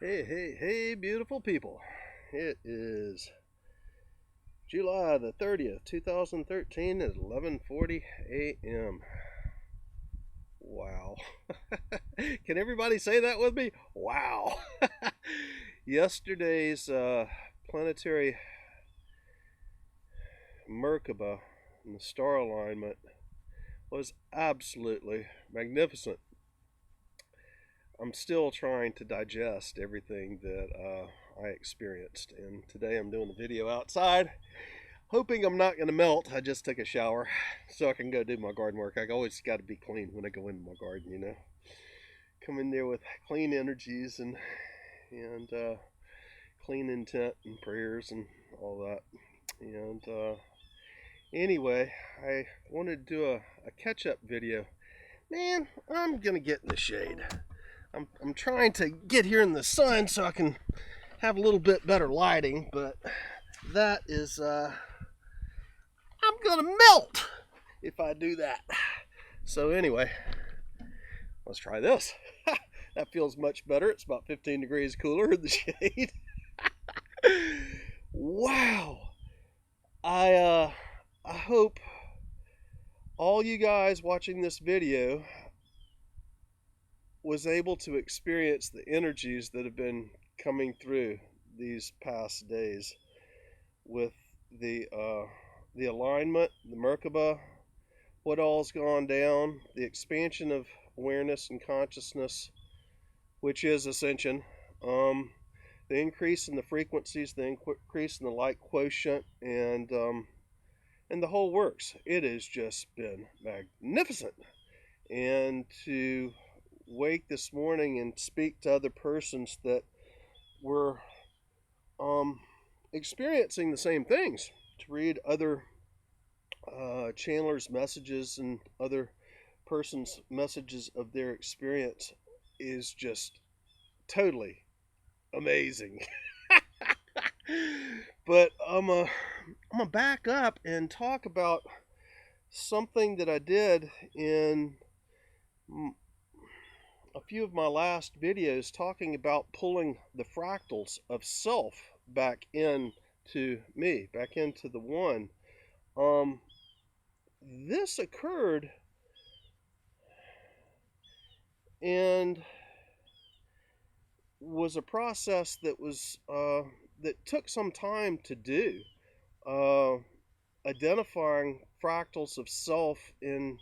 Hey, hey, hey, beautiful people. It is July the 30th, 2013 at 11:40 a.m. Wow. Can everybody say that with me? Wow. Yesterday's planetary Merkaba and the star alignment was absolutely magnificent. I'm still trying to digest everything that I experienced, and today I'm doing a video outside, hoping I'm not going to melt. I just took a shower so I can go do my garden work. I always got to be clean when I go into my garden. Come in there with clean energies and clean intent and prayers and all that. And anyway, I wanted to do a catch-up video. Man, I'm gonna get in the shade. I'm trying to get here in the sun so I can have a little bit better lighting, but that is I'm gonna melt if I do that. So anyway, let's try this. That feels much better. It's about 15 degrees cooler in the shade. Wow. I hope all you guys watching this video was able to experience the energies that have been coming through these past days with the alignment, the Merkaba, what all's gone down, the expansion of awareness and consciousness, which is Ascension, the increase in the frequencies, the increase in the light quotient, and the whole works. It has just been magnificent. And to wake this morning and speak to other persons that were experiencing the same things, to read other channelers' messages and other persons' messages of their experience is just totally amazing. But I'm gonna back up and talk about something that I did in a few of my last videos, talking about pulling the fractals of self back into me, back into the one. This occurred and was a process that was that took some time to do, identifying fractals of self in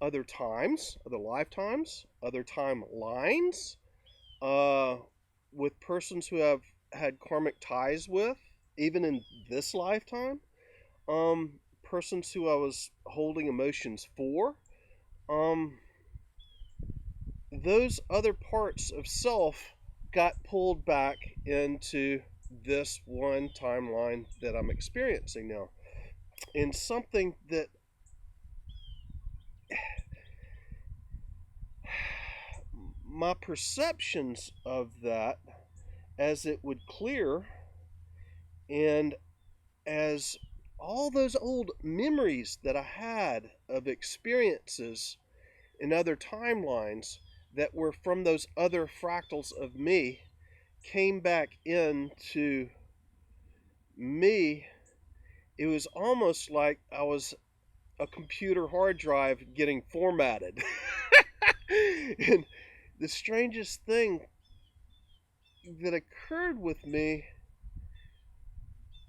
other times, other lifetimes, other timelines, with persons who have had karmic ties with, even in this lifetime, persons who I was holding emotions for. Those other parts of self got pulled back into this one timeline that I'm experiencing now. And something that my perceptions of that, as it would clear, and as all those old memories that I had of experiences in other timelines that were from those other fractals of me came back into me, it was almost like I was a computer hard drive getting formatted. And the strangest thing that occurred with me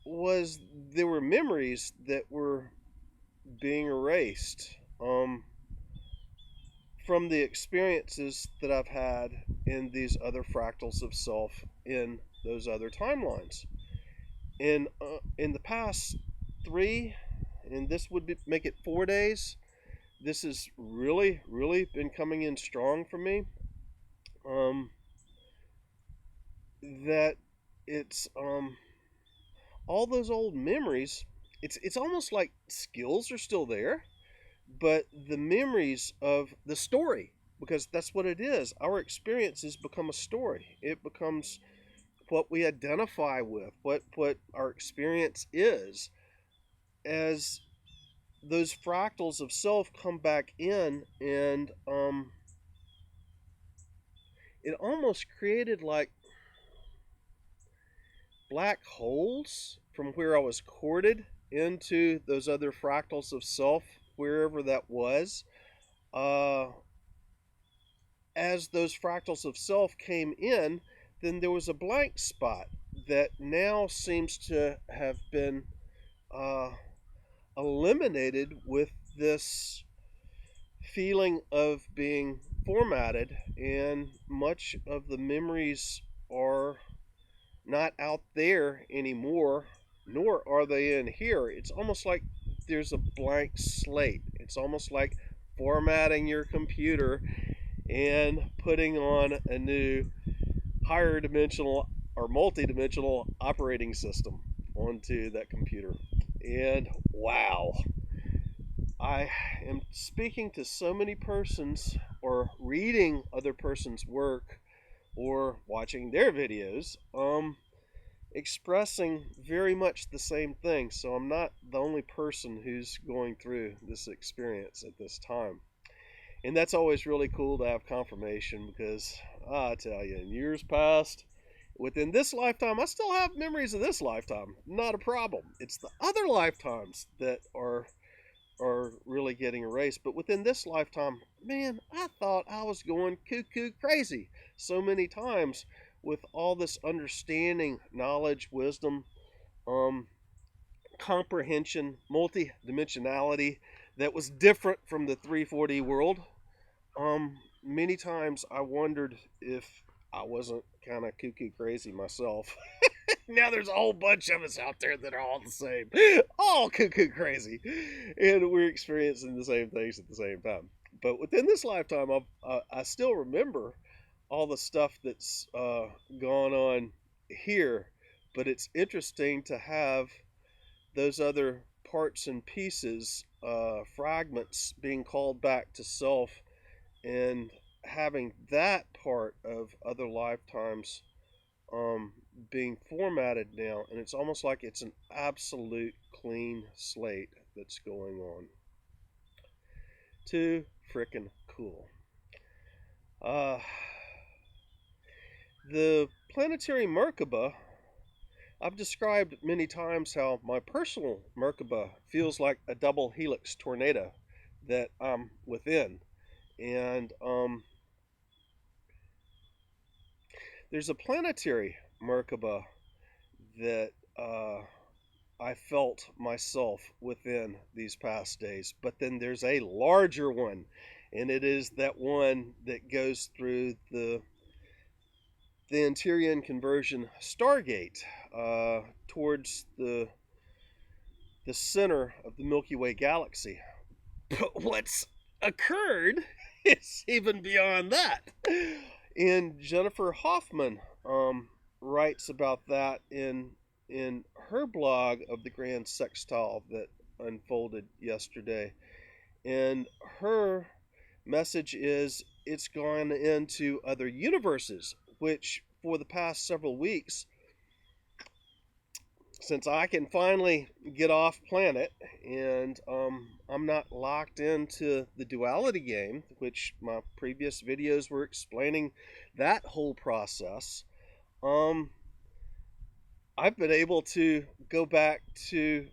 was there were memories that were being erased from the experiences that I've had in these other fractals of self in those other timelines. In the past 3, and this would make it 4 days, this has really been coming in strong for me. That it's all those old memories. It's almost like skills are still there, but the memories of the story, because that's what it is. Our experiences become a story. It becomes what we identify with, what our experience is, as those fractals of self come back in, and it almost created like black holes from where I was courted into those other fractals of self, wherever that was. Uh, as those fractals of self came in, then there was a blank spot that now seems to have been uh, eliminated with this feeling of being formatted, and much of the memories are not out there anymore, nor are they in here. It's almost like there's a blank slate. It's almost like formatting your computer and putting on a new higher dimensional or multi-dimensional operating system onto that computer. And wow, I am speaking to so many persons or reading other persons' work or watching their videos, expressing very much the same thing. So I'm not the only person who's going through this experience at this time. And that's always really cool to have confirmation, because I tell you, in years past, within this lifetime, I still have memories of this lifetime. Not a problem. It's the other lifetimes that are really getting erased. But within this lifetime, man, I thought I was going cuckoo crazy so many times with all this understanding, knowledge, wisdom, um, comprehension, multi-dimensionality that was different from the 340 world. Many times I wondered if I wasn't kind of cuckoo crazy myself. Now there's a whole bunch of us out there that are all the same, all cuckoo crazy, and we're experiencing the same things at the same time. But within this lifetime, I still remember all the stuff that's gone on here. But it's interesting to have those other parts and pieces, fragments, being called back to self, and having that part of other lifetimes being formatted now, and it's almost like it's an absolute clean slate that's going on. Too frickin' cool. The Planetary Merkaba, I've described many times how my personal Merkaba feels like a double helix tornado that I'm within. And there's a planetary Merkaba that I felt myself within these past days. But then there's a larger one, and it is that one that goes through the Interior conversion Stargate, towards the center of the Milky Way galaxy. But what's occurred is even beyond that. And Jennifer Hoffman writes about that in her blog of the Grand Sextile that unfolded yesterday. And her message is it's gone into other universes, which for the past several weeks, since I can finally get off planet and I'm not locked into the duality game, which my previous videos were explaining that whole process, I've been able to go back to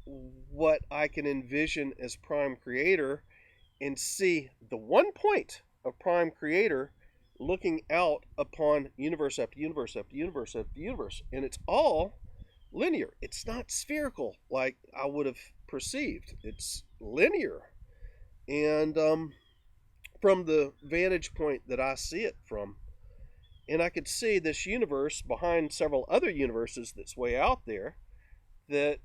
what I can envision as Prime Creator and see the one point of Prime Creator looking out upon universe after universe after universe after universe. And it's all linear. It's not spherical like I would have perceived. It's linear. And from the vantage point that I see it from, and I could see this universe behind several other universes that's way out there that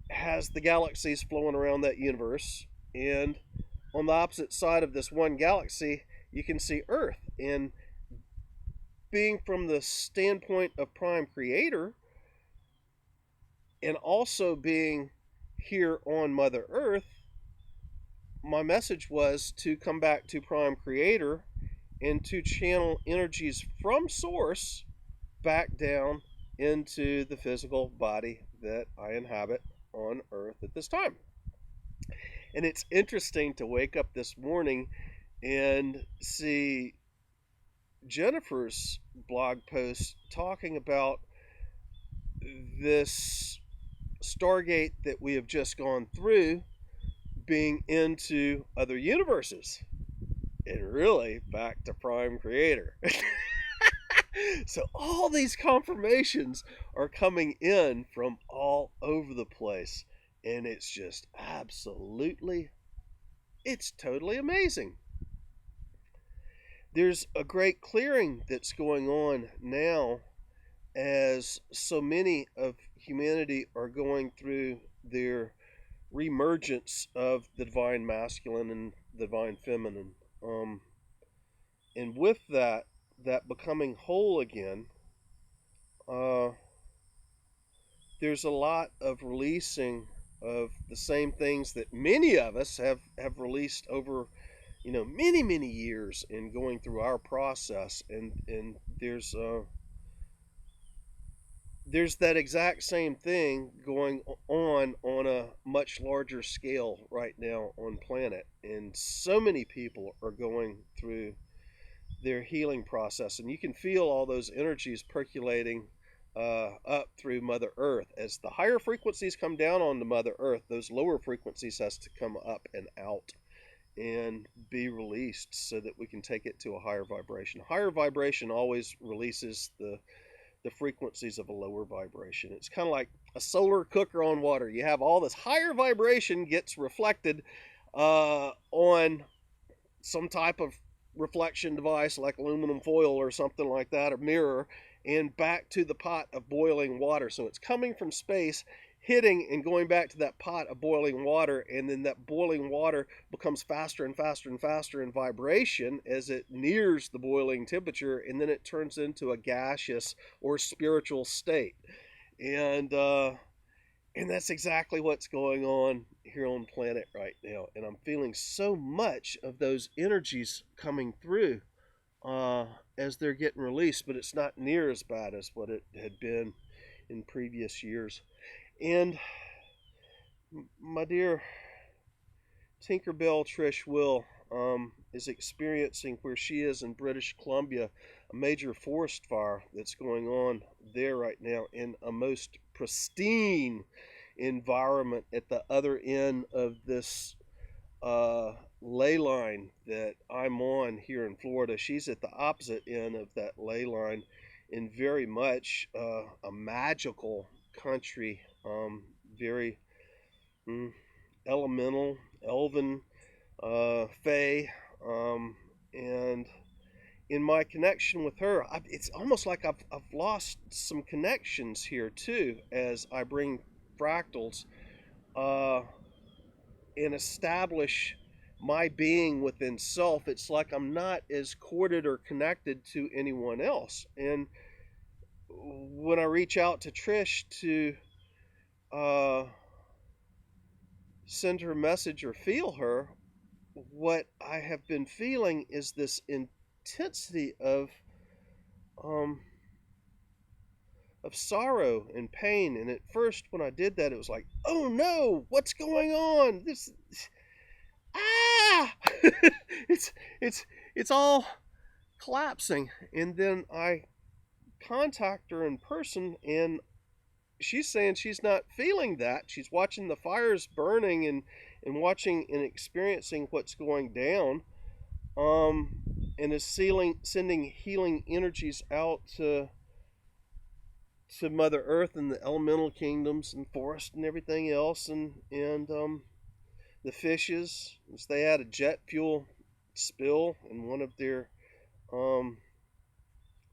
has the galaxies flowing around that universe. And on the opposite side of this one galaxy, you can see Earth. And being from the standpoint of Prime Creator, and also being here on Mother Earth, my message was to come back to Prime Creator and to channel energies from Source back down into the physical body that I inhabit on Earth at this time. And it's interesting to wake up this morning and see Jennifer's blog post talking about this Stargate that we have just gone through being into other universes and really back to Prime Creator. So all these confirmations are coming in from all over the place, and it's just it's totally amazing. There's a great clearing that's going on now as so many of humanity are going through their reemergence of the divine masculine and the divine feminine. And with that becoming whole again, uh, there's a lot of releasing of the same things that many of us have released over many years in going through our process, and there's that exact same thing going on a much larger scale right now on planet, and so many people are going through their healing process, and you can feel all those energies percolating up through Mother Earth. As the higher frequencies come down onto Mother Earth, those lower frequencies has to come up and out and be released so that we can take it to a higher vibration. Higher vibration always releases the frequencies of a lower vibration. It's kind of like a solar cooker on water. You have all this higher vibration gets reflected on some type of reflection device like aluminum foil or something like that, or mirror, and back to the pot of boiling water. So it's coming from space, hitting and going back to that pot of boiling water, and then that boiling water becomes faster and faster and faster in vibration as it nears the boiling temperature, and then it turns into a gaseous or spiritual state. And that's exactly what's going on here on planet right now. And I'm feeling so much of those energies coming through as they're getting released, but it's not near as bad as what it had been in previous years. And my dear Tinkerbell Trish Will is experiencing, where she is in British Columbia, a major forest fire that's going on there right now in a most pristine environment at the other end of this ley line that I'm on here in Florida. She's at the opposite end of that ley line in very much a magical country, very elemental, elven, fae, and in my connection with her, it's almost like I've lost some connections here too as I bring fractals and establish my being within self. It's like I'm not as corded or connected to anyone else. And when I reach out to Trish to uh, send her a message or feel her, what I have been feeling is this intensity um, of sorrow and pain. And at first, when I did that, it was like, oh no, what's going on? This, ah, it's it's all collapsing. And then I contact her in person, and she's saying she's not feeling that. She's watching the fires burning and watching and experiencing what's going down, and is sending healing energies out to Mother Earth and the elemental kingdoms and forest and everything else, and the fishes. They had a jet fuel spill in um,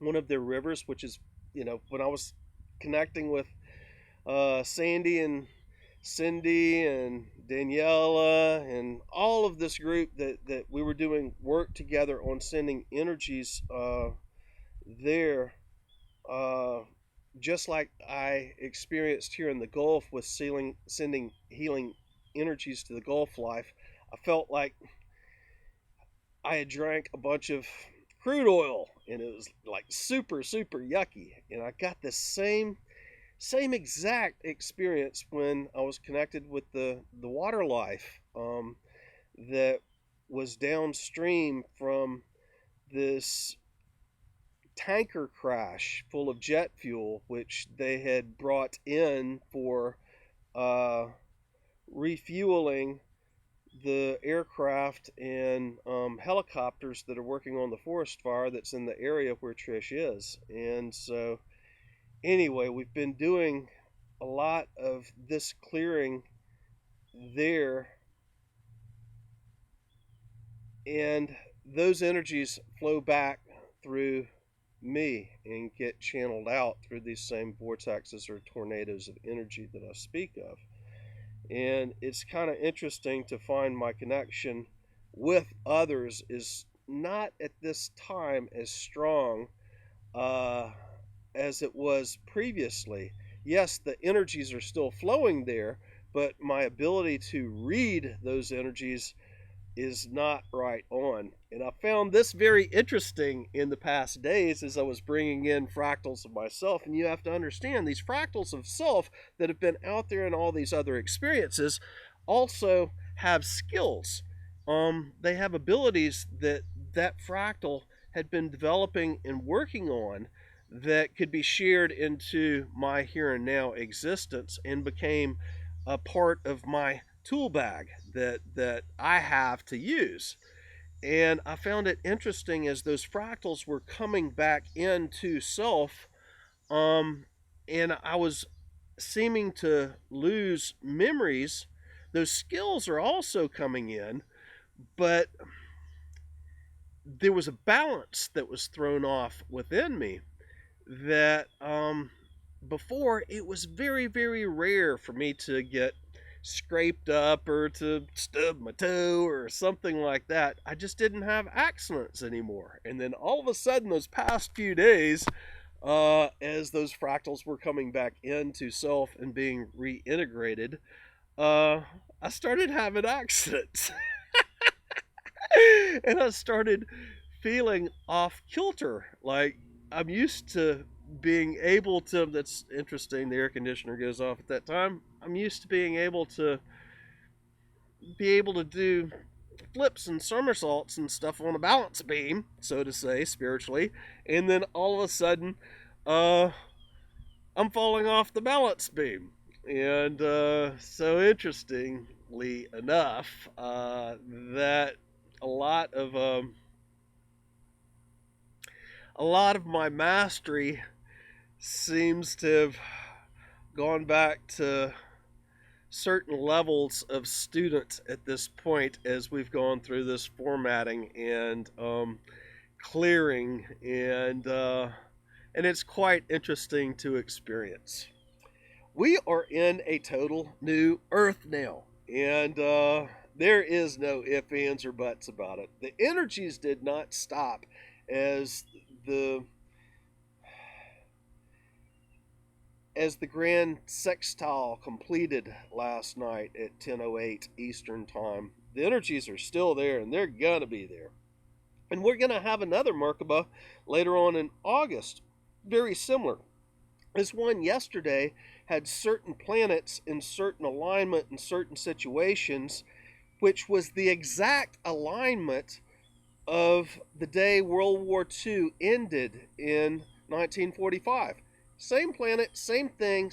one of their rivers, which is, when I was connecting with Sandy and Cindy and Daniela and all of this group that we were doing work together on sending energies there, just like I experienced here in the Gulf with sending healing energies to the Gulf life. I felt like I had drank a bunch of crude oil, and it was like super yucky, and I got the same exact experience when I was connected with the water life that was downstream from this tanker crash full of jet fuel, which they had brought in for uh, refueling the aircraft and helicopters that are working on the forest fire that's in the area where Trish is. And so, anyway, we've been doing a lot of this clearing there, and those energies flow back through me and get channeled out through these same vortexes or tornadoes of energy that I speak of. And it's kind of interesting to find my connection with others is not at this time as strong uh, as it was previously. Yes, the energies are still flowing there, but my ability to read those energies is not right on. And I found this very interesting in the past days as I was bringing in fractals of myself. And you have to understand these fractals of self that have been out there in all these other experiences also have skills. They have abilities that that fractal had been developing and working on that could be shared into my here and now existence and became a part of my tool bag that I have to use. And I found it interesting as those fractals were coming back into self, and I was seeming to lose memories. Those skills are also coming in, but there was a balance that was thrown off within me that before it was very, very rare for me to get scraped up or to stub my toe or something like that. I just didn't have accidents anymore. And then all of a sudden, those past few days, as those fractals were coming back into self and being reintegrated, I started having accidents. And I started feeling off kilter. Like I'm used to being able to, that's interesting, the air conditioner goes off at that time. I'm used to being able to do flips and somersaults and stuff on a balance beam, so to say, spiritually, and then all of a sudden I'm falling off the balance beam. And so interestingly enough, that a lot of my mastery seems to have gone back to certain levels of student at this point as we've gone through this formatting and clearing, and it's quite interesting to experience. We are in a total new Earth now, and there is no ifs, ands, or buts about it. The energies did not stop as the grand sextile completed last night at 10:08 Eastern Time. The energies are still there, and they're gonna be there. And we're gonna have another Merkaba later on in August, very similar. This one yesterday had certain planets in certain alignment in certain situations, which was the exact alignment of the day World War II ended in 1945. Same planet, same thing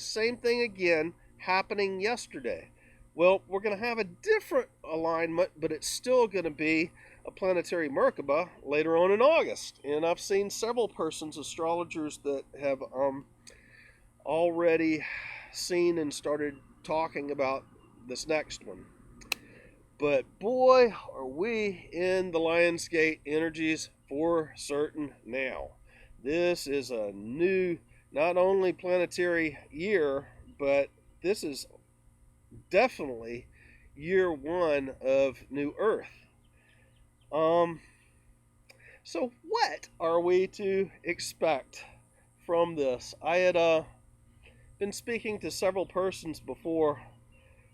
again, happening yesterday. Well, we're going to have a different alignment, but it's still going to be a planetary Merkaba later on in August. And I've seen several persons, astrologers, that have already seen and started talking about this next one. But boy, are we in the Lionsgate energies for certain now. This is a new, not only planetary year, but this is definitely year one of New Earth. So what are we to expect from this? I had been speaking to several persons before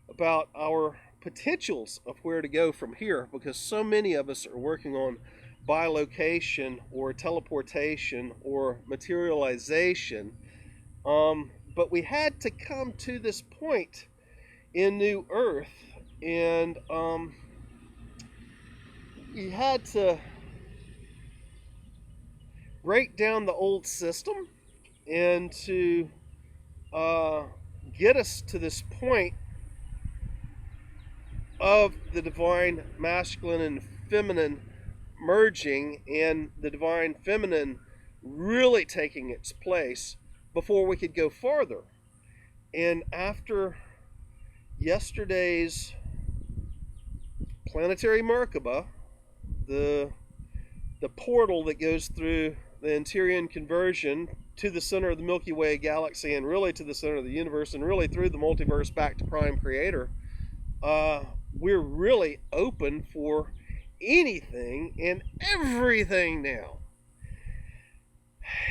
about our potentials of where to go from here, because so many of us are working on bilocation or teleportation or materialization. But we had to come to this point in New Earth, and we had to break down the old system and to get us to this point of the divine masculine and feminine merging, and the divine feminine really taking its place before we could go farther. And after yesterday's Planetary Merkaba, the portal that goes through the Interior conversion to the center of the Milky Way galaxy, and really to the center of the universe, and really through the multiverse back to Prime Creator, we're really open for anything and everything now.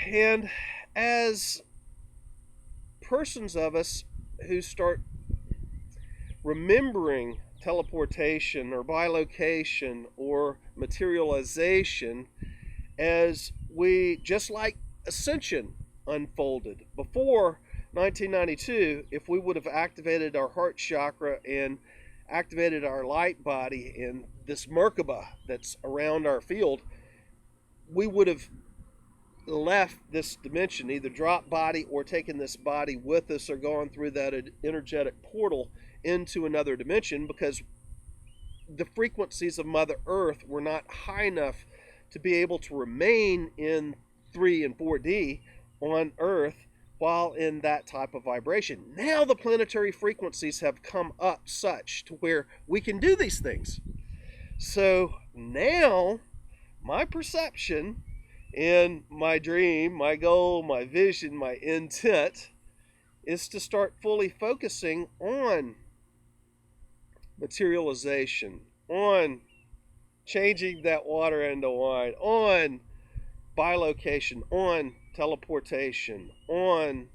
And as persons of us who start remembering teleportation or bilocation or materialization, as we, just like Ascension unfolded before 1992, if we would have activated our heart chakra and activated our light body in this Merkaba that's around our field, we would have left this dimension, either dropped body or taken this body with us, or gone through that energetic portal into another dimension, because the frequencies of Mother Earth were not high enough to be able to remain in 3 and 4D on Earth while in that type of vibration. Now the planetary frequencies have come up such to where we can do these things. So now my perception and my dream, my goal, my vision, my intent is to start fully focusing on materialization, on changing that water into wine, on bilocation, on teleportation, on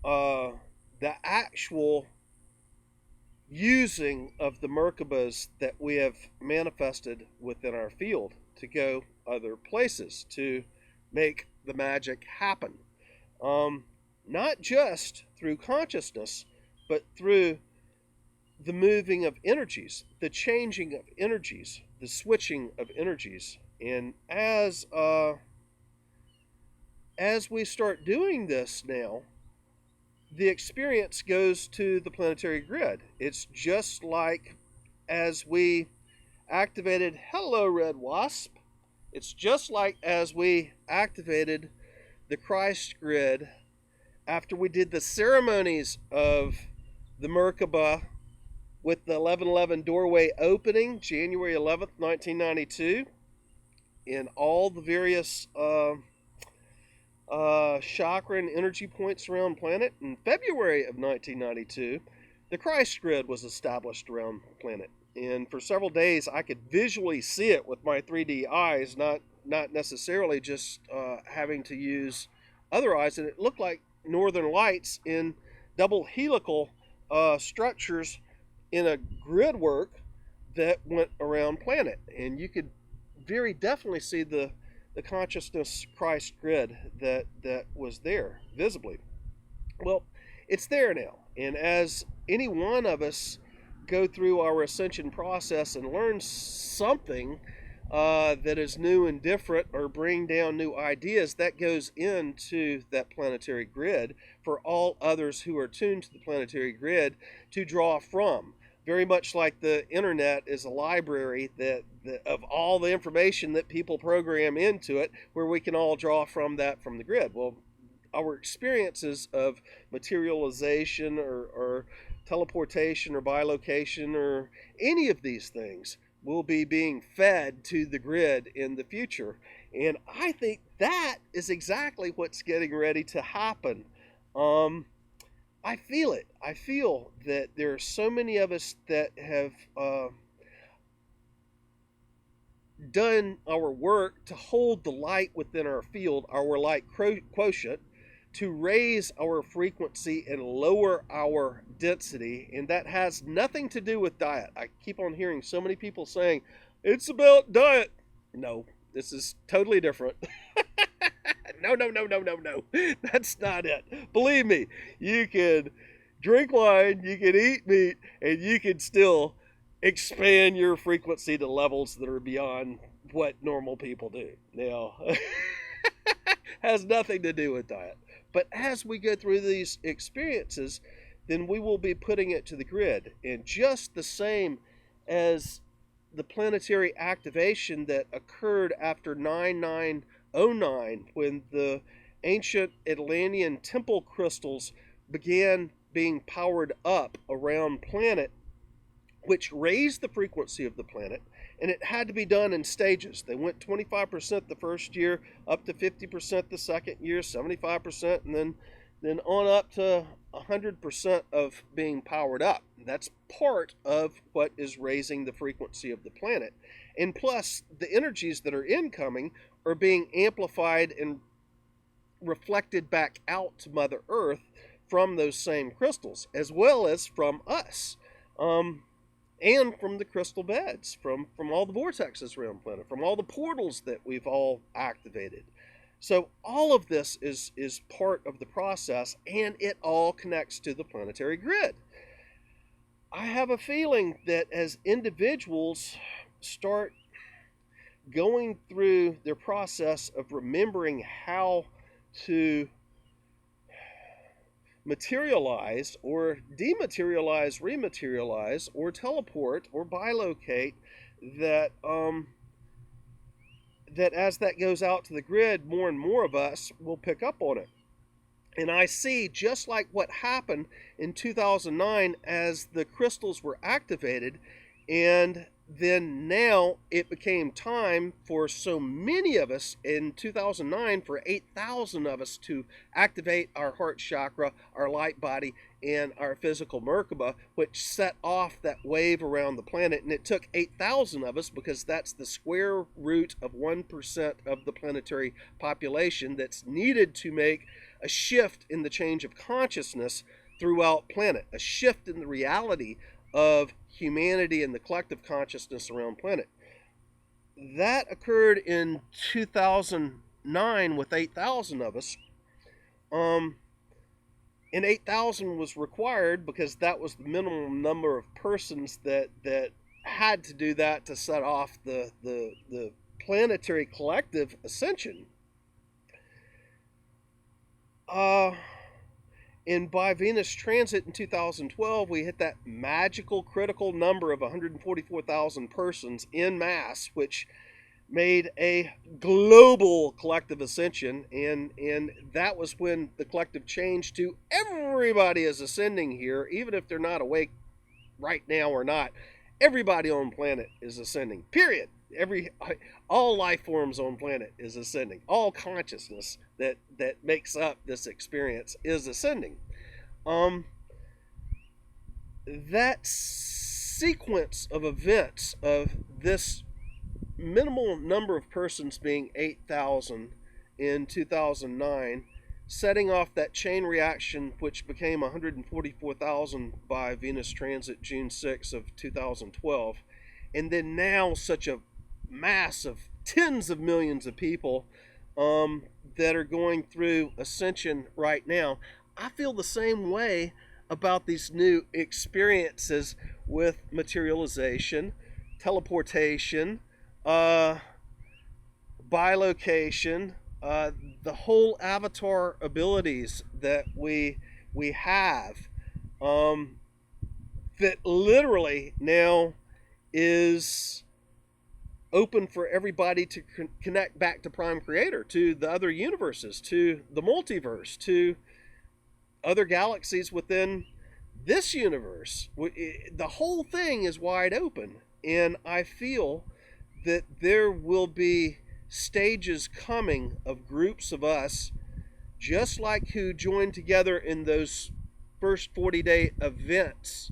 the actual using of the Merkabas that we have manifested within our field to go other places, to make the magic happen. Not just through consciousness, but through the moving of energies, the changing of energies, the switching of energies. And as we start doing this now, the experience goes to the planetary grid. It's just like as we activated, hello Red Wasp, it's just like as we activated the Christ grid after we did the ceremonies of the Merkaba with the 1111 doorway opening, January 11th, 1992, in all the various chakra and energy points around the planet. In February of 1992, the Christ grid was established around the planet. And for several days, I could visually see it with my 3D eyes, not necessarily just having to use other eyes. And it looked like northern lights in double helical structures in a grid work that went around planet. And you could very definitely see the consciousness Christ grid that was there visibly. Well, it's there now. And as any one of us go through our ascension process and learn something that is new and different, or bring down new ideas, that goes into that planetary grid for all others who are tuned to the planetary grid to draw from. Very much like the internet is a library that of all the information that people program into it, where we can all draw from that from the grid. Well, our experiences of materialization or teleportation or bilocation or any of these things will be being fed to the grid in the future. And I think that is exactly what's getting ready to happen. I feel it. I feel that there are so many of us that have done our work to hold the light within our field, our light quotient, to raise our frequency and lower our density. And that has nothing to do with diet. I keep on hearing so many people saying, it's about diet. No, this is totally different. No. That's not it. Believe me, you can drink wine, you can eat meat, and you can still expand your frequency to levels that are beyond what normal people do. Now, Has nothing to do with diet. But as we go through these experiences, then we will be putting it to the grid. And just the same as the planetary activation that occurred after 9909, when the ancient Atlantean temple crystals began being powered up around planet, which raised the frequency of the planet, and it had to be done in stages. They went 25% the first year, up to 50% the second year, 75%, and then on up to 100% of being powered up. That's part of what is raising the frequency of the planet. And plus, the energies that are incoming are being amplified and reflected back out to Mother Earth from those same crystals, as well as from us. And from the crystal beds, from all the vortexes around the planet, from all the portals that we've all activated. So all of this is part of the process, and it all connects to the planetary grid. I have a feeling that as individuals start going through their process of remembering how to materialize or dematerialize, rematerialize, or teleport or bilocate, that that as that goes out to the grid, more and more of us will pick up on it. And I see, just like what happened in 2009 as the crystals were activated, and then now it became time for so many of us in 2009, for 8,000 of us to activate our heart chakra, our light body, and our physical Merkaba, which set off that wave around the planet. And it took 8,000 of us, because that's the square root of 1% of the planetary population that's needed to make a shift in the change of consciousness throughout planet, a shift in the reality of humanity and the collective consciousness around planet. That occurred in 2009 with 8,000 of us. And 8,000 was required because that was the minimum number of persons that had to do that to set off the planetary collective ascension. And by Venus transit in 2012, we hit that magical critical number of 144,000 persons in mass, which made a global collective ascension. And that was when the collective changed to everybody is ascending here, even if they're not awake right now or not. Everybody on planet is ascending, period. All life forms on planet is ascending. All consciousness that makes up this experience is ascending. That sequence of events of this minimal number of persons being 8,000 in 2009, setting off that chain reaction, which became 144,000 by Venus transit June 6 of 2012, and then now such a mass of tens of millions of people that are going through ascension right now. I feel the same way about these new experiences with materialization, teleportation, bilocation, the whole avatar abilities that we have, that literally now is open for everybody to connect back to Prime Creator, to the other universes, to the multiverse, to other galaxies within this universe. The whole thing is wide open, and I feel that there will be stages coming of groups of us, just like who joined together in those first 40-day events,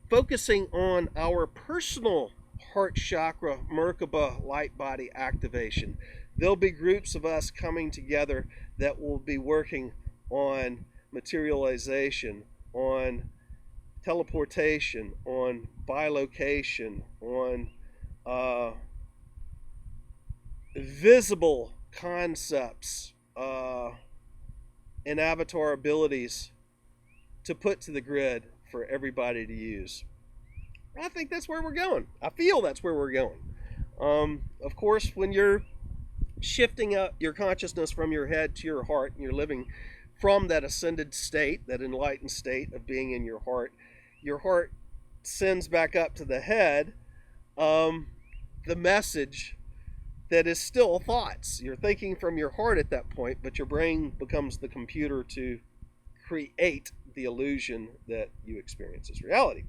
focusing on our personal heart chakra, Merkaba, light body activation. There'll be groups of us coming together that will be working on materialization, on teleportation, on bilocation, on visible concepts and avatar abilities to put to the grid for everybody to use. I think that's where we're going. I feel that's where we're going. Of course, when you're shifting up your consciousness from your head to your heart, and you're living from that ascended state, that enlightened state of being in your heart sends back up to the head the message that is still thoughts. You're thinking from your heart at that point, but your brain becomes the computer to create the illusion that you experience as reality.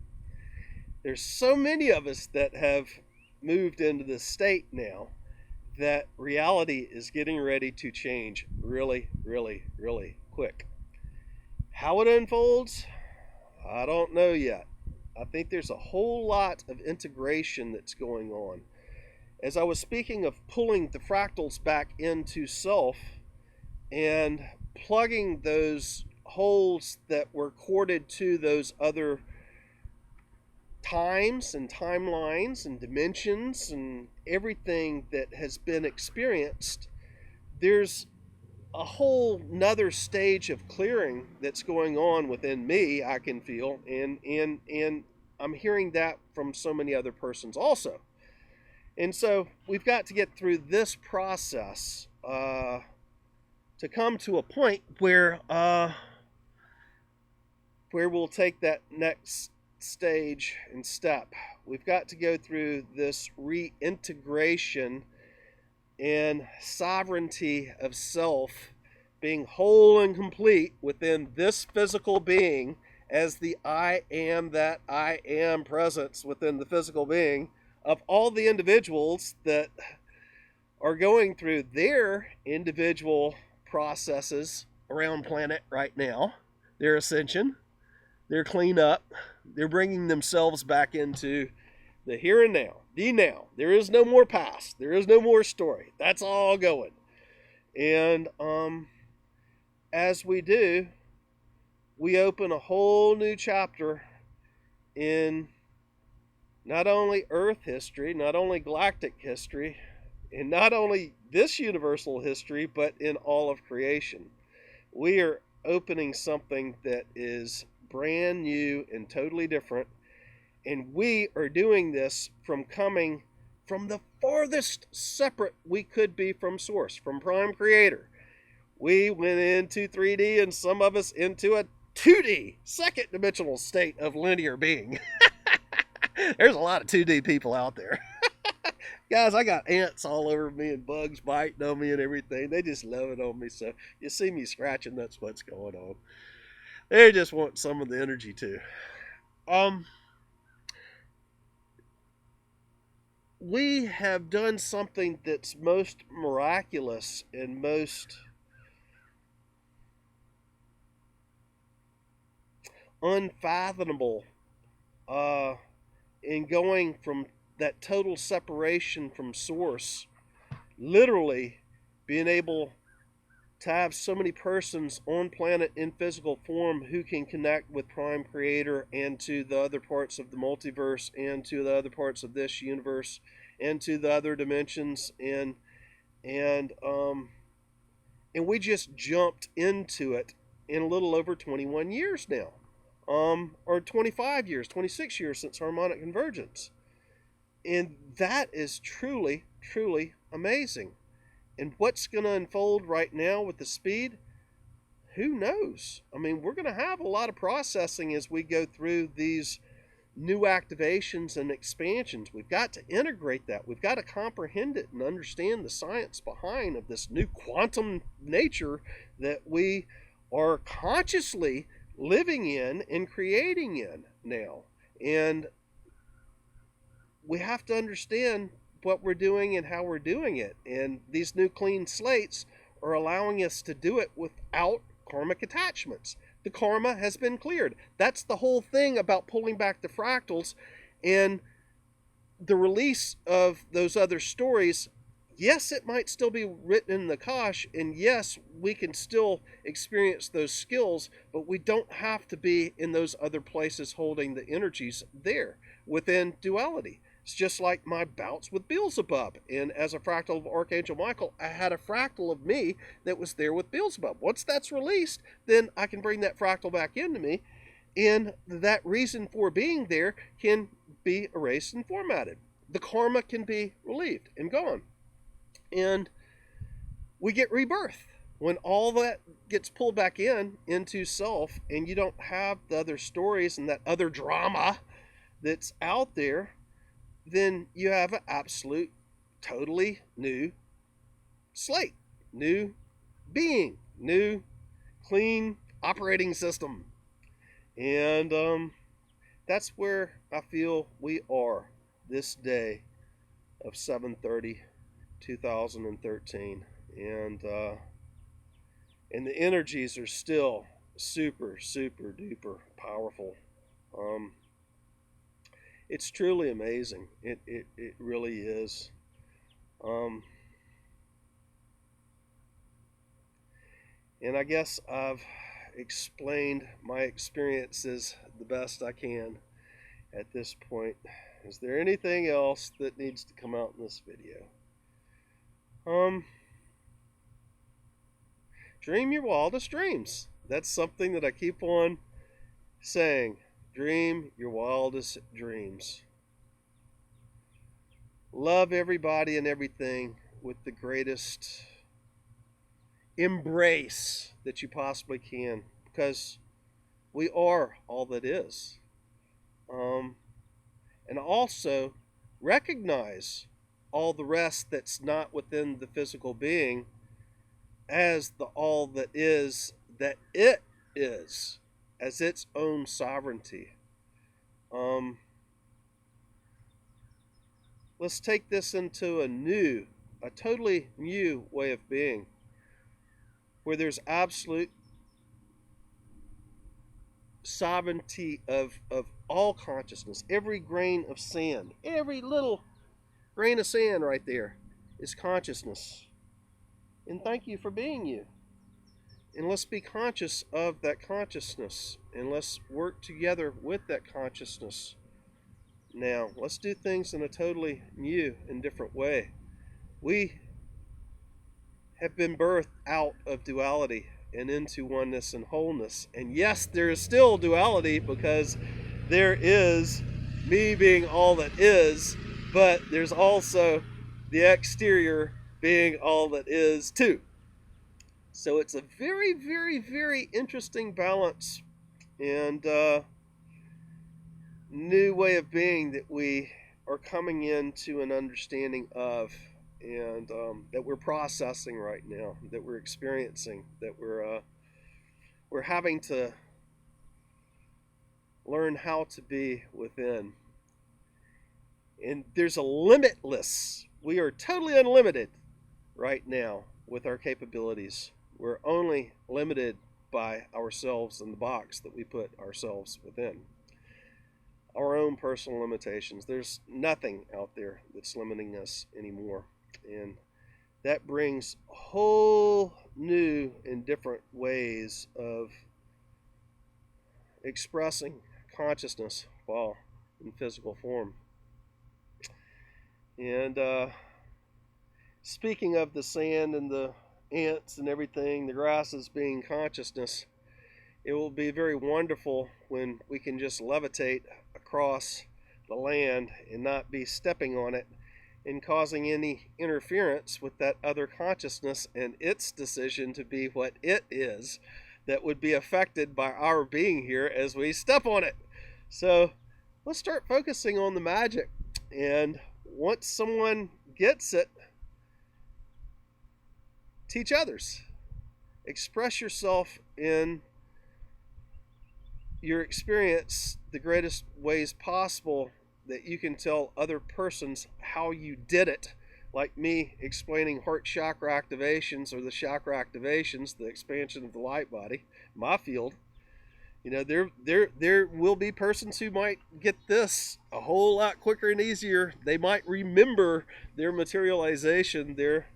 There's so many of us that have moved into this state now that reality is getting ready to change really, really, really quick. How it unfolds, I don't know yet. I think there's a whole lot of integration that's going on. As I was speaking of pulling the fractals back into self and plugging those holes that were corded to those other times and timelines and dimensions and everything that has been experienced, there's a whole nother stage of clearing that's going on within me, I can feel, and I'm hearing that from so many other persons also. And so we've got to get through this process to come to a point where we'll take that next stage and step. We've got to go through this reintegration and sovereignty of self, being whole and complete within this physical being as the I am that I am presence within the physical being of all the individuals that are going through their individual processes around planet right now, their ascension, their cleanup, they're bringing themselves back into the here and now, the now. There is no more past. There is no more story. That's all going. And as we do, we open a whole new chapter in not only Earth history, not only galactic history, and not only this universal history, but in all of creation. We are opening something that is brand new and totally different. And we are doing this from coming from the farthest separate we could be from Source, from Prime Creator. We went into 3D and some of us into a 2D, second dimensional state of linear being. There's a lot of 2D people out there. Guys, I got ants all over me and bugs biting on me and everything. They just love it on me. So you see me scratching, that's what's going on. They just want some of the energy too. We have done something that's most miraculous and most unfathomable in going from that total separation from Source, literally being able to have so many persons on planet in physical form who can connect with Prime Creator and to the other parts of the multiverse and to the other parts of this universe and to the other dimensions, and we just jumped into it in a little over 21 years now, or 25 years, 26 years since harmonic convergence. And that is truly, truly amazing. And what's going to unfold right now with the speed, who knows? I mean, we're going to have a lot of processing as we go through these new activations and expansions. We've got to integrate that. We've got to comprehend it and understand the science behind of this new quantum nature that we are consciously living in and creating in now. And we have to understand what we're doing and how we're doing it. And these new clean slates are allowing us to do it without karmic attachments. The karma has been cleared. That's the whole thing about pulling back the fractals and the release of those other stories. Yes, it might still be written in the Akash, and yes, we can still experience those skills, but we don't have to be in those other places holding the energies there within duality. It's just like my bouts with Beelzebub. And as a fractal of Archangel Michael, I had a fractal of me that was there with Beelzebub. Once that's released, then I can bring that fractal back into me. And that reason for being there can be erased and formatted. The karma can be relieved and gone. And we get rebirth. When all that gets pulled back into self, and you don't have the other stories and that other drama that's out there, then you have an absolute, totally new slate, new being, new, clean operating system. And that's where I feel we are this day of 7/30/2013. And the energies are still super, super duper powerful. It's truly amazing. It really is. And I guess I've explained my experiences the best I can at this point. Is there anything else that needs to come out in this video? Dream your wildest dreams. That's something that I keep on saying. Dream your wildest dreams. Love everybody and everything with the greatest embrace that you possibly can, because we are all that is. And also recognize all the rest that's not within the physical being as the all that it is, as its own sovereignty. Let's take this into a totally new way of being, where there's absolute sovereignty of all consciousness. Every grain of sand, every little grain of sand right there is consciousness. And thank you for being you. And let's be conscious of that consciousness, and let's work together with that consciousness. Now, let's do things in a totally new and different way. We have been birthed out of duality and into oneness and wholeness. And yes, there is still duality, because there is me being all that is, but there's also the exterior being all that is too. So it's a very, very, very interesting balance and new way of being that we are coming into an understanding of, and that we're processing right now, that we're experiencing, that we're having to learn how to be within. And there's a limitless, we are totally unlimited right now with our capabilities. We're only limited by ourselves and the box that we put ourselves within. Our own personal limitations. There's nothing out there that's limiting us anymore. And that brings whole new and different ways of expressing consciousness while in physical form. And speaking of the sand and the ants and everything, the grasses being consciousness, it will be very wonderful when we can just levitate across the land and not be stepping on it and causing any interference with that other consciousness and its decision to be what it is, that would be affected by our being here as we step on it. So let's start focusing on the magic. And once someone gets it, teach others. Express yourself in your experience the greatest ways possible that you can tell other persons how you did it. Like me explaining heart chakra activations, or the chakra activations, the expansion of the light body, my field. You know, there will be persons who might get this a whole lot quicker and easier. They might remember their materialization, their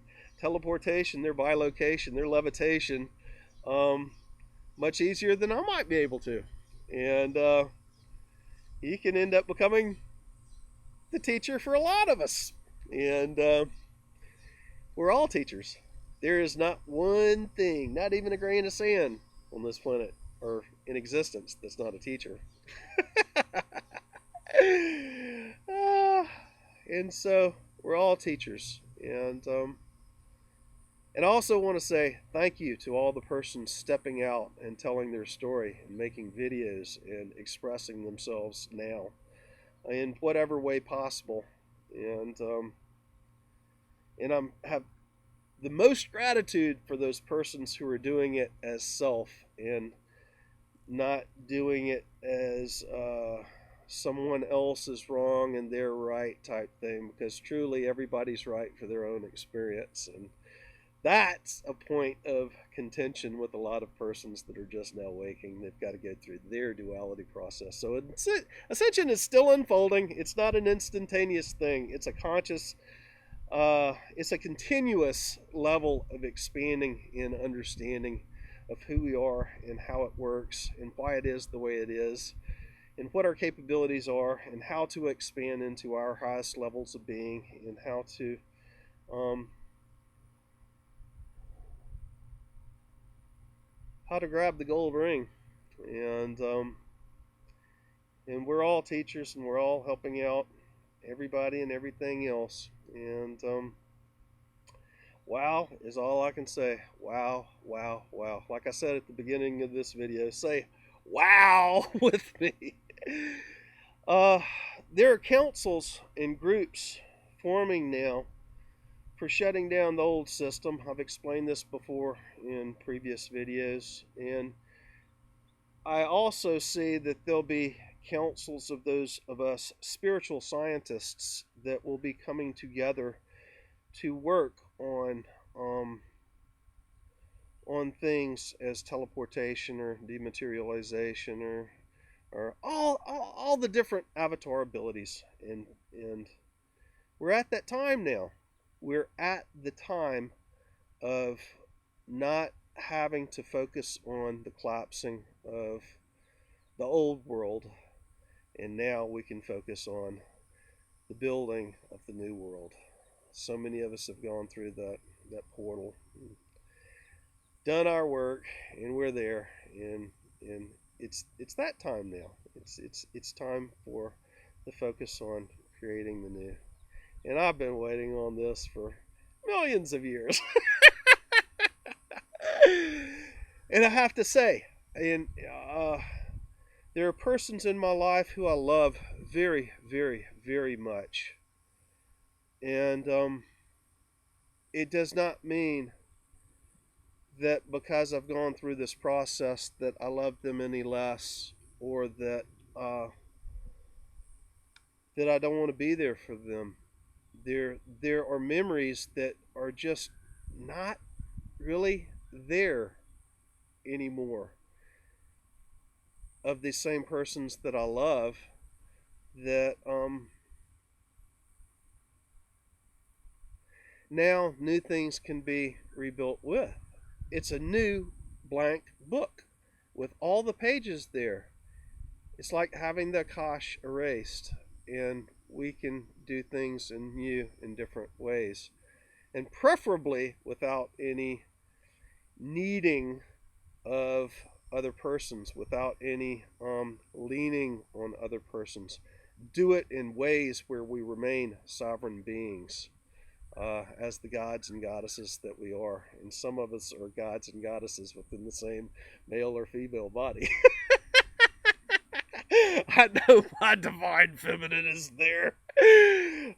teleportation, their bilocation, their levitation, much easier than I might be able to. And you can end up becoming the teacher for a lot of us. And we're all teachers. There is not one thing, not even a grain of sand on this planet or in existence, that's not a teacher. And so we're all teachers. And And I also want to say thank you to all the persons stepping out and telling their story and making videos and expressing themselves now in whatever way possible. And I'm have the most gratitude for those persons who are doing it as self and not doing it as someone else is wrong and they're right type thing, because truly everybody's right for their own experience. And that's a point of contention with a lot of persons that are just now waking. They've got to go through their duality process. So Ascension is still unfolding. It's not an instantaneous thing. It's a conscious, it's a continuous level of expanding in understanding of who we are and how it works and why it is the way it is and what our capabilities are and how to expand into our highest levels of being and um, how to grab the gold ring. And and we're all teachers and we're all helping out everybody and everything else. And wow is all I can say. Wow, wow, wow. Like I said at the beginning of this video, say wow with me. Uh, there are councils and groups forming now for shutting down the old system. I've explained this before in previous videos. And I also see that there'll be councils of those of us spiritual scientists that will be coming together to work um, on things as teleportation or dematerialization or all the different avatar abilities. And we're at that time now. We're at the time of not having to focus on the collapsing of the old world, and now we can focus on the building of the new world. So many of us have gone through that portal, done our work, and we're there. And it's that time now. It's time for the focus on creating the new. And I've been waiting on this for millions of years. And I have to say, and there are persons in my life who I love very, very, very much. And it does not mean that because I've gone through this process that I love them any less, or uh, that I don't want to be there for them. There are memories that are just not really there anymore of the same persons that I love, that now new things can be rebuilt with. It's a new blank book with all the pages there. It's like having the Akash erased, and we can do things in new and different ways, and preferably without any needing of other persons, without any leaning on other persons. Do it in ways where we remain sovereign beings, as the gods and goddesses that we are. And some of us are gods and goddesses within the same male or female body. I know my divine feminine is there.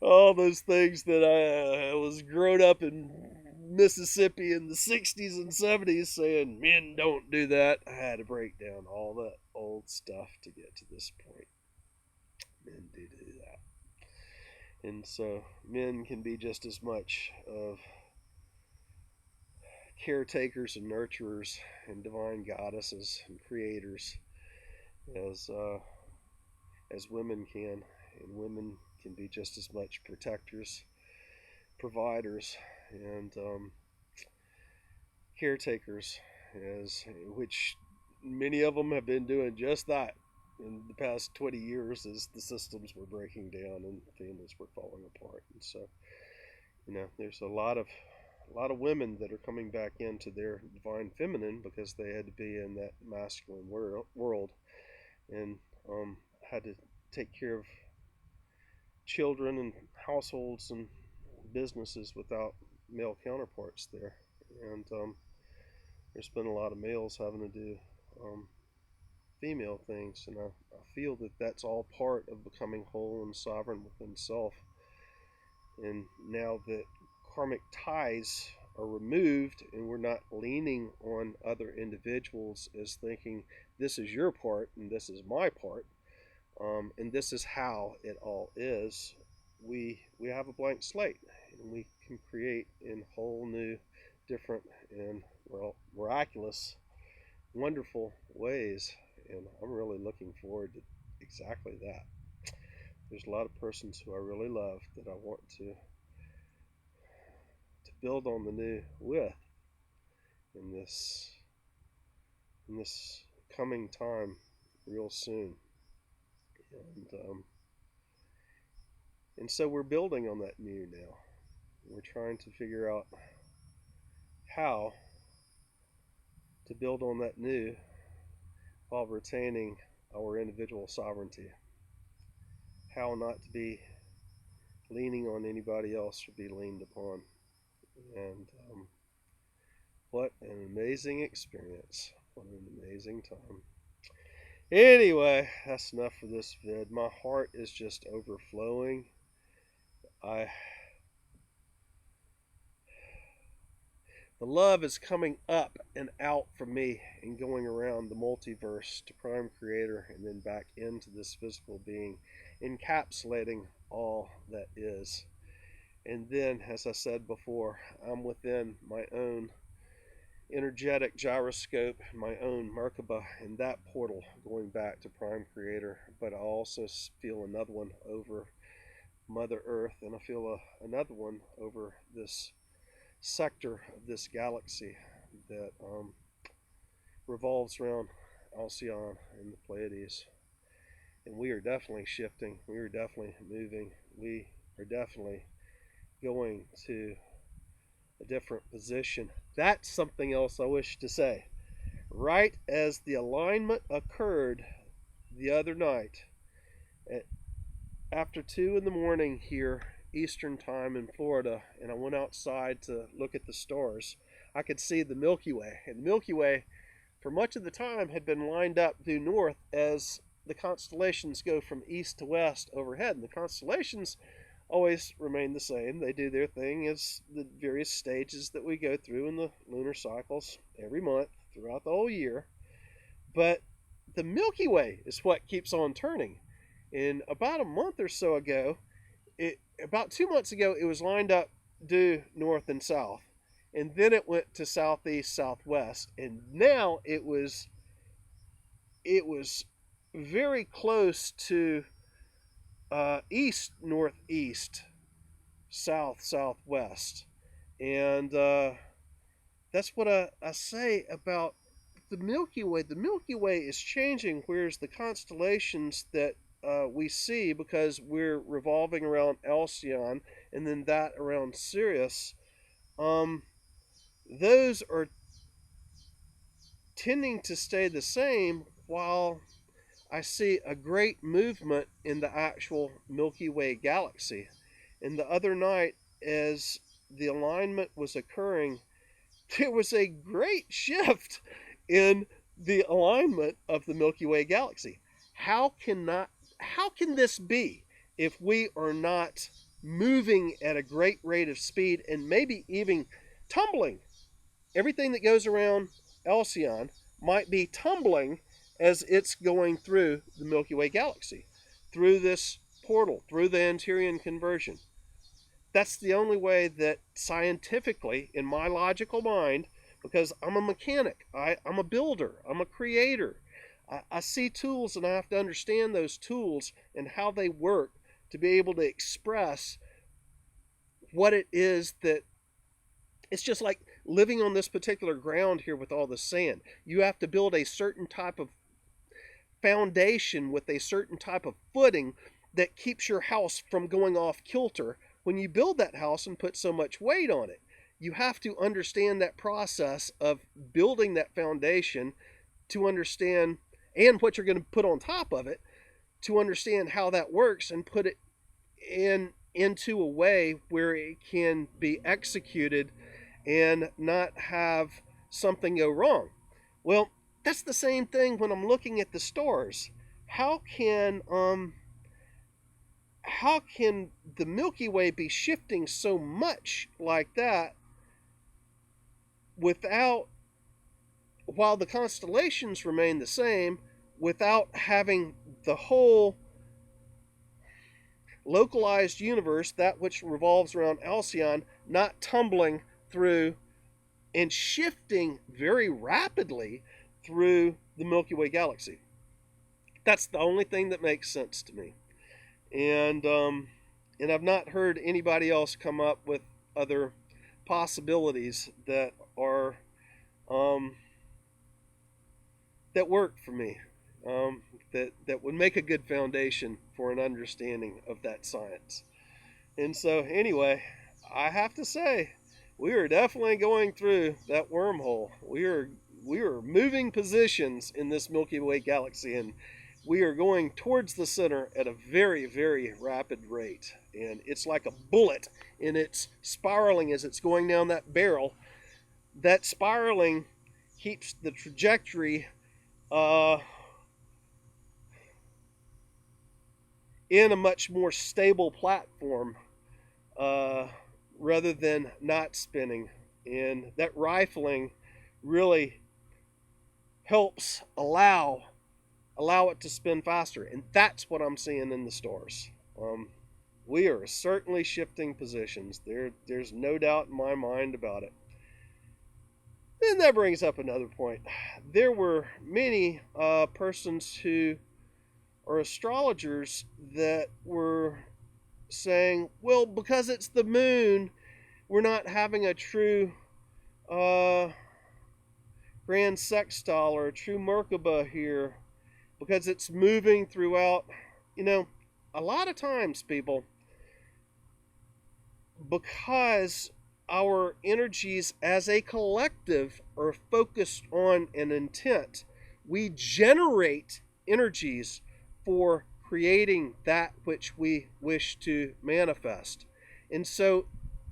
All those things that I was grown up in Mississippi in the 60s and 70s saying men don't do that. I had to break down all that old stuff to get to this point. Men do that. And so men can be just as much of caretakers and nurturers and divine goddesses and creators as women can, and women can be just as much protectors, providers, and caretakers, as which many of them have been doing just that in the past 20 years as the systems were breaking down and families were falling apart. And so, there's a lot of women that are coming back into their divine feminine because they had to be in that masculine world and had to take care of children and households and businesses without male counterparts there. And there's been a lot of males having to do female things, and I feel that that's all part of becoming whole and sovereign within self. And now that karmic ties are removed and we're not leaning on other individuals as thinking this is your part and this is my part, and this is how it all is, we have a blank slate and we can create in whole new, different, and well, miraculous, wonderful ways. And I'm really looking forward to exactly that. There's a lot of persons who I really love that I want to build on the new with in this coming time real soon. And so we're building on that new now. We're trying to figure out how to build on that new while retaining our individual sovereignty. How not to be leaning on anybody else or be leaned upon. And what an amazing experience. What an amazing time. Anyway, that's enough for this vid. My heart is just overflowing. The love is coming up and out from me and going around the multiverse to Prime Creator and then back into this physical being, encapsulating all that is. And then, as I said before, I'm within my own energetic gyroscope, my own Merkaba, and that portal going back to Prime Creator. But I also feel another one over Mother Earth, and I feel another one over this sector of this galaxy that revolves around Alcyon and the Pleiades. And we are definitely shifting. We are definitely moving. We are definitely going to a different position. That's something else I wish to say. Right as the alignment occurred the other night, after 2 in the morning here, Eastern time in Florida, and I went outside to look at the stars, I could see the Milky Way. And the Milky Way, for much of the time, had been lined up due north as the constellations go from east to west overhead. And the constellations always remain the same. They do their thing as the various stages that we go through in the lunar cycles every month throughout the whole year. But the Milky Way is what keeps on turning. And about a month or so ago, about 2 months ago, it was lined up due north and south, and then it went to southeast, southwest, and now it was very close to east, northeast, south, southwest, and that's what I say about the Milky Way. The Milky Way is changing, whereas the constellations that we see, because we're revolving around Alcyon and then that around Sirius, those are tending to stay the same, while I see a great movement in the actual Milky Way galaxy. And the other night, as the alignment was occurring, there was a great shift in the alignment of the Milky Way galaxy. How can this be if we are not moving at a great rate of speed and maybe even tumbling? Everything that goes around Alcyon might be tumbling as it's going through the Milky Way galaxy, through this portal, through the Antarean conversion. That's the only way that scientifically, in my logical mind, because I'm a mechanic, I'm a builder, I'm a creator. I see tools and I have to understand those tools and how they work to be able to express what it is that it's just like living on this particular ground here with all the sand. You have to build a certain type of foundation with a certain type of footing that keeps your house from going off kilter when you build that house and put so much weight on it. You have to understand that process of building that foundation to understand, and what you're going to put on top of it, to understand how that works and put it into a way where it can be executed and not have something go wrong. Well, that's the same thing when I'm looking at the stars. How can how can the Milky Way be shifting so much like that without, while the constellations remain the same, without having the whole localized universe, that which revolves around Alcyon, not tumbling through and shifting very rapidly through the Milky Way galaxy? That's the only thing that makes sense to me. And I've not heard anybody else come up with other possibilities that are that work for me, that would make a good foundation for an understanding of that science. And so, anyway, I have to say, we are definitely going through that wormhole. We are moving positions in this Milky Way galaxy, and we are going towards the center at a very, very rapid rate. And it's like a bullet, and it's spiraling as it's going down that barrel. That spiraling keeps the trajectory in a much more stable platform rather than not spinning. And that rifling really helps allow it to spin faster. And that's what I'm seeing in the stars. We are certainly shifting positions. There's no doubt in my mind about it. And that brings up another point. There were many persons who are astrologers that were saying, well, because it's the moon, we're not having a true grand sextile or a true Merkaba here because it's moving throughout. A lot of times, people, because our energies as a collective are focused on an intent, we generate energies for creating that which we wish to manifest. And so,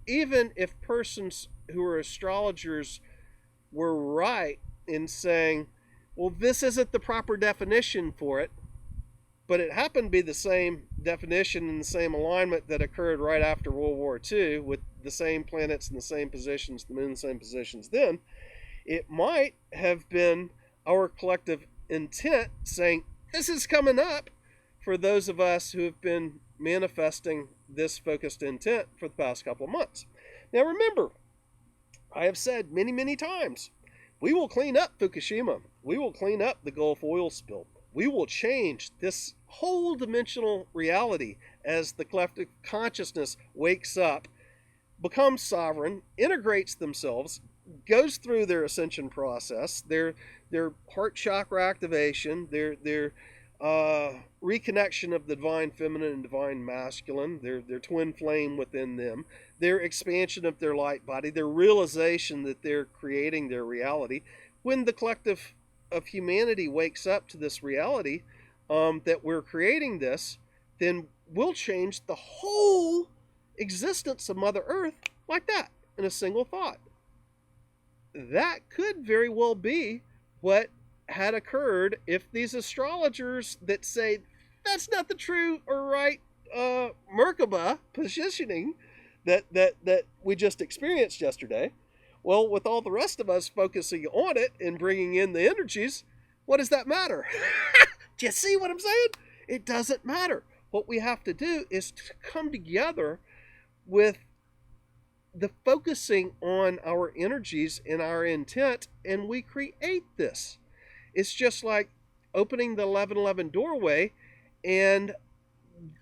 even if persons who are astrologers were right in saying, well, this isn't the proper definition for it, but it happened to be the same definition and the same alignment that occurred right after World War II with the same planets in the same positions, the moon in the same positions then, it might have been our collective intent saying, this is coming up for those of us who have been manifesting this focused intent for the past couple of months. Now remember, I have said many, many times, we will clean up Fukushima. We will clean up the Gulf oil spill. We will change this whole dimensional reality as the collective consciousness wakes up, becomes sovereign, integrates themselves, goes through their ascension process, their heart chakra activation, their reconnection of the divine feminine and divine masculine, their twin flame within them, their expansion of their light body, their realization that they're creating their reality. When the collective of humanity wakes up to this reality, that we're creating this, then we'll change the whole existence of Mother Earth like that in a single thought. That could very well be what had occurred if these astrologers that say that's not the true or right Merkaba positioning that we just experienced yesterday. Well, with all the rest of us focusing on it and bringing in the energies, what does that matter? Do you see what I'm saying? It doesn't matter. What we have to do is to come together with the focusing on our energies and our intent, and we create this. It's just like opening the 1111 doorway and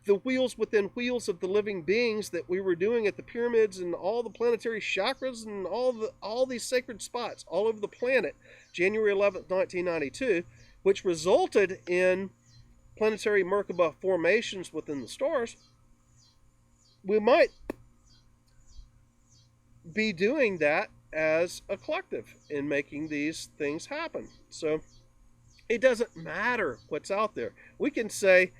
the wheels within wheels of the living beings that we were doing at the pyramids and all the planetary chakras and all these sacred spots all over the planet, January 11th, 1992, which resulted in planetary Merkaba formations within the stars. We might be doing that as a collective in making these things happen. So it doesn't matter what's out there. We can say,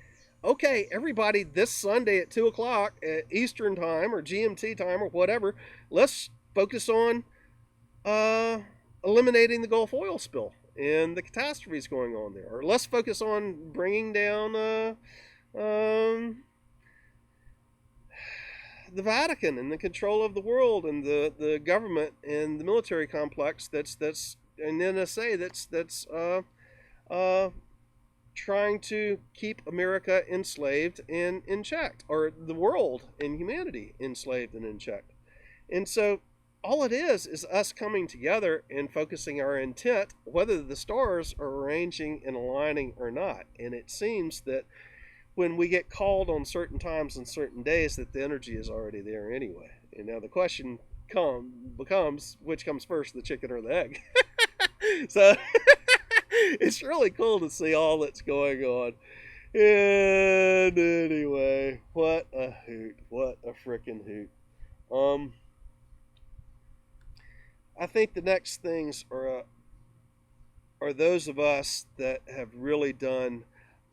okay, everybody, this Sunday at 2 o'clock at Eastern time or GMT time or whatever, let's focus on uh, eliminating the Gulf oil spill and the catastrophes going on there, or let's focus on bringing down um, the Vatican and the control of the world and the government and the military complex that's an NSA that's trying to keep America enslaved and in check, or the world and humanity enslaved and in check. And so all it is us coming together and focusing our intent, whether the stars are arranging and aligning or not. And it seems that when we get called on certain times and certain days, that the energy is already there anyway. And now the question becomes, which comes first, the chicken or the egg? So it's really cool to see all that's going on. And anyway, what a hoot. What a freaking hoot. I think the next things are those of us that have really done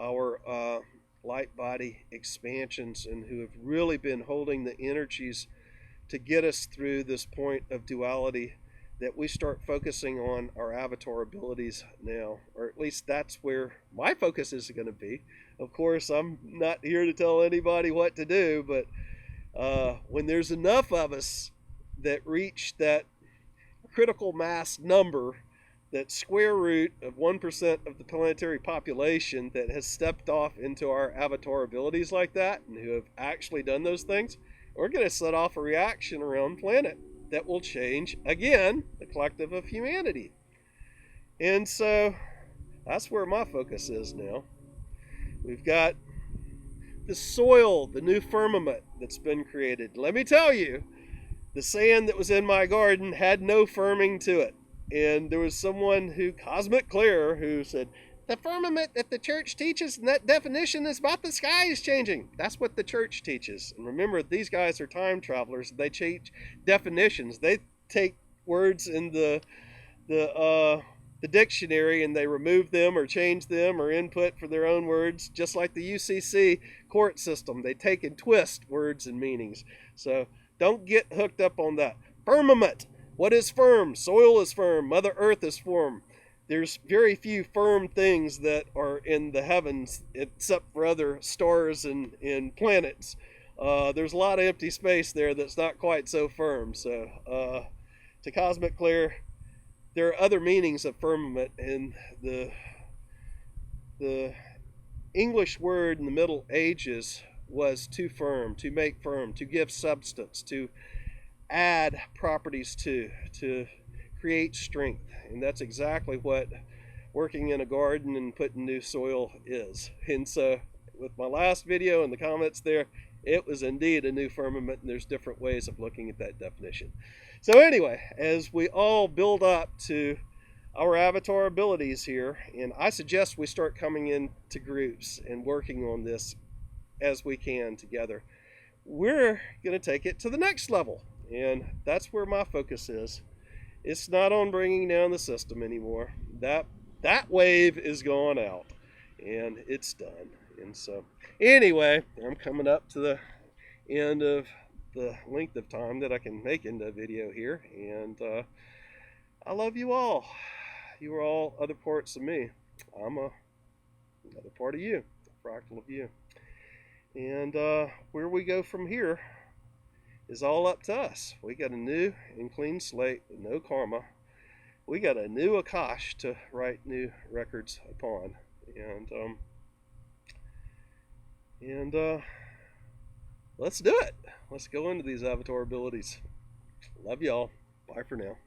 our light body expansions and who have really been holding the energies to get us through this point of duality, that we start focusing on our avatar abilities now, or at least that's where my focus is going to be. Of course, I'm not here to tell anybody what to do, but when there's enough of us that reach that critical mass number, that square root of 1% of the planetary population that has stepped off into our avatar abilities like that and who have actually done those things, we're going to set off a reaction around the planet that will change, again, the collective of humanity. And so that's where my focus is now. We've got the soil, the new firmament that's been created. Let me tell you, the sand that was in my garden had no firming to it. And there was someone who, Cosmic Clear, who said, the firmament that the church teaches in that definition is about the skies changing. That's what the church teaches. And remember, these guys are time travelers. They change definitions. They take words in the dictionary and they remove them or change them or input for their own words, just like the UCC court system. They take and twist words and meanings. So don't get hooked up on that. Firmament. What is firm? Soil is firm. Mother Earth is firm. There's very few firm things that are in the heavens except for other stars and planets. There's a lot of empty space there that's not quite so firm. So to Cosmic Clear, there are other meanings of firmament, and the English word in the Middle Ages was to firm, to make firm, to give substance, to add properties to create strength. And that's exactly what working in a garden and putting new soil is. And so with my last video and the comments there, it was indeed a new firmament, and there's different ways of looking at that definition. So anyway, as we all build up to our avatar abilities here, and I suggest we start coming into groups and working on this as we can together, we're going to take it to the next level. And that's where my focus is. It's not on bringing down the system anymore. That wave is going out, and it's done. And so anyway, I'm coming up to the end of the length of time that I can make into a video here, and I love you all. You are all other parts of me. I'm another part of you, a fractal of you. And where we go from here is all up to us. We got a new and clean slate with no karma. We got a new Akash to write new records upon. And let's do it. Let's go into these avatar abilities. Love y'all. Bye for now.